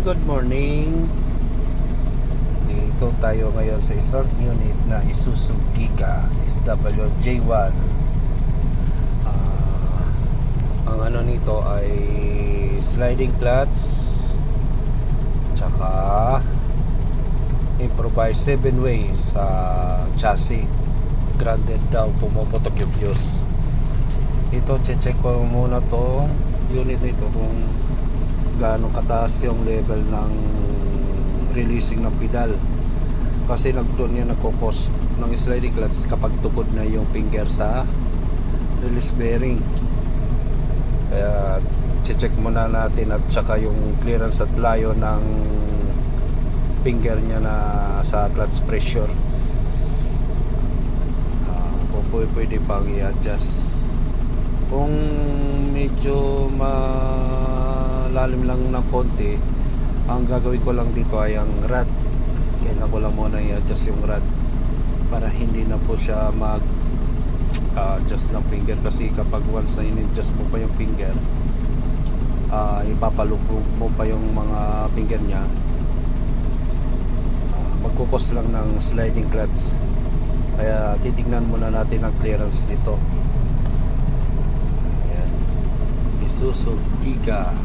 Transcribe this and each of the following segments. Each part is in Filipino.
good morning. Dito tayo ngayon sa isang unit na Isuzu Giga 6WJ1. Ang ano nito ay sliding clutch, tsaka improvised 7-way sa chassis. Grounded daw, pumuputok yung fuse. Ito, check ko muna tong unit nito kung gaano kataas yung level ng releasing ng pedal, kasi doon yan nagkukos ng sliding clutch kapag tugod na yung finger sa release bearing. Kaya check muna natin, at saka yung clearance at layo ng finger nya na sa clutch pressure, kung pwede pang i-adjust. Kung medyo malalim lang ng konti, ang gagawin ko lang dito ay ang rod. Kailangan ko lang muna i-adjust yung rod para hindi na po siya mag-adjust ng finger, kasi kapag once na in-adjust mo pa yung finger, ipapalubog mo pa yung mga finger nya, magkukos lang ng sliding clutch. Kaya titignan muna natin ang clearance nito. Isuzu Giga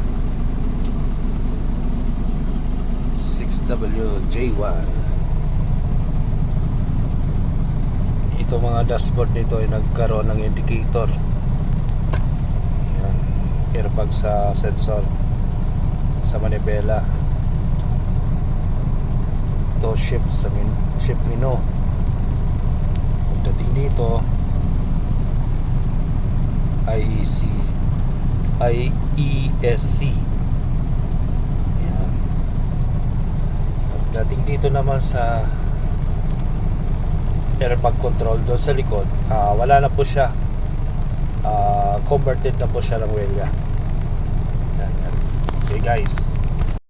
6WJ1. Ito mga dashboard nito ay nagkaroon ng indicator. Yan, airbag sa sensor sa manibela. Ito shift menu. Pagdating dito, IESC. Ayan. Pagdating dito naman sa airbag control doon sa likod, wala na po siya, converted na po siya ng welga. Okay guys,